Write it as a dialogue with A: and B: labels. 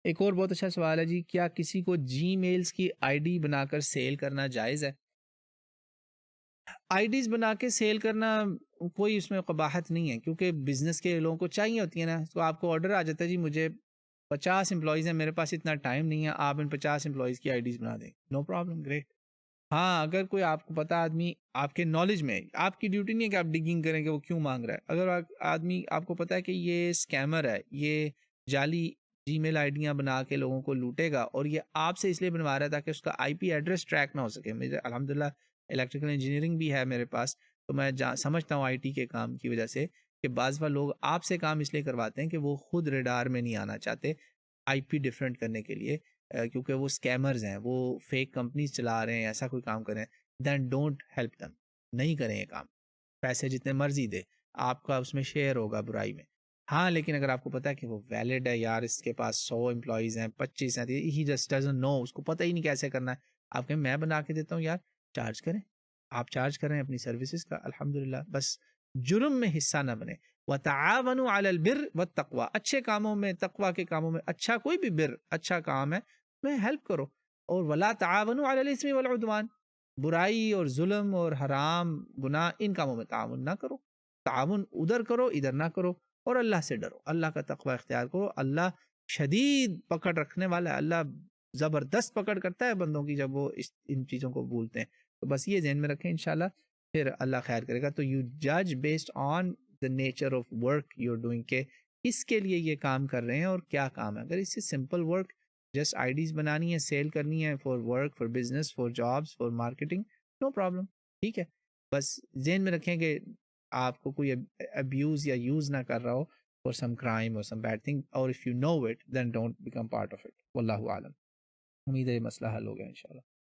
A: ایک اور بہت اچھا سوال ہے جی، کیا کسی کو جی میلز کی آئی ڈی بنا کر سیل کرنا جائز ہے؟ آئی ڈیز بنا کے سیل کرنا کوئی اس میں قباحت نہیں ہے، کیونکہ بزنس کے لوگوں کو چاہیے ہوتی ہے نا، تو آپ کو آرڈر آ جاتا ہے جی مجھے 50 امپلائیز ہیں، میرے پاس اتنا ٹائم نہیں ہے، آپ ان 50 امپلائیز کی آئی ڈیز بنا دیں، نو پرابلم، گریٹ۔ ہاں اگر کوئی آپ کو پتا آدمی آپ کے نالج میں، آپ کی ڈیوٹی نہیں ہے کہ آپ ڈگنگ کریں کہ وہ کیوں مانگ رہا ہے، اگر آدمی آپ کو پتا ہے کہ یہ اسکیمر ہے، یہ جعلی جی میل آئی ڈیاں بنا کے لوگوں کو لوٹے گا، اور یہ آپ سے اس لیے بنوا رہا ہے تاکہ اس کا آئی پی ایڈریس ٹریک نہ ہو سکے۔ مجھے الحمدللہ الیکٹریکل انجینئرنگ بھی ہے میرے پاس، تو میں سمجھتا ہوں آئی ٹی کے کام کی وجہ سے کہ بعض لوگ آپ سے کام اس لیے کرواتے ہیں کہ وہ خود ریڈار میں نہیں آنا چاہتے آئی پی ڈیفرنٹ کرنے کے لیے، کیونکہ وہ اسکیمرز ہیں، وہ فیک کمپنیز چلا رہے ہیں، ایسا کوئی کام کریں، دین ڈونٹ ہیلپ دم، نہیں کریں یہ کام، پیسے جتنے مرضی دے، آپ کا اس میں شیئر ہوگا برائی میں۔ ہاں لیکن اگر آپ کو پتا ہے کہ وہ ویلڈ ہے یار، اس کے پاس 100 امپلائیز ہیں، 25 ہیں، ہی جسٹ ڈزنٹ نو، اس کو پتہ ہی نہیں کیسے کرنا ہے، آپ کہیں میں بنا کے دیتا ہوں یار، چارج کریں، آپ چارج کریں اپنی سروسز کا، الحمدللہ، بس جرم میں حصہ نہ بنے۔ وَتَعَاوَنُوا عَلَى الْبِرِّ وَالتَّقْوَىٰ، اچھے کاموں میں، تقویٰ کے کاموں میں، اچھا کوئی بھی بر اچھا کام ہے میں ہیلپ کرو، اور وَلَا تَعَاوَنُوا عَلَى الْإِثْمِ وَالْعُدْوَانِ، برائی اور ظلم اور حرام گناہ ان کاموں میں تعاون نہ کرو، تعاون ادھر کرو ادھر نہ کرو، اور اللہ سے ڈرو، اللہ کا تقوی اختیار کرو، اللہ شدید پکڑ رکھنے والا ہے، اللہ زبردست پکڑ کرتا ہے بندوں کی جب وہ ان چیزوں کو بھولتے ہیں، تو بس یہ ذہن میں رکھیں انشاءاللہ، پھر اللہ خیر کرے گا۔ تو یو جج based on the nature of work you're doing، کہ اس کے لیے یہ کام کر رہے ہیں اور کیا کام ہے، اگر اس سے simple work just IDs بنانی ہے، سیل کرنی ہے، for work, for business, for jobs, for marketing, no problem, ٹھیک ہے، بس ذہن میں رکھیں کہ آپ کو کوئی ابیوز یا یوز نہ کر رہا ہو for some crime or some bad thing، اور if you know it then don't become part of it، واللہ عالم۔ امید ہے یہ مسئلہ حل ہو گیا انشاءاللہ۔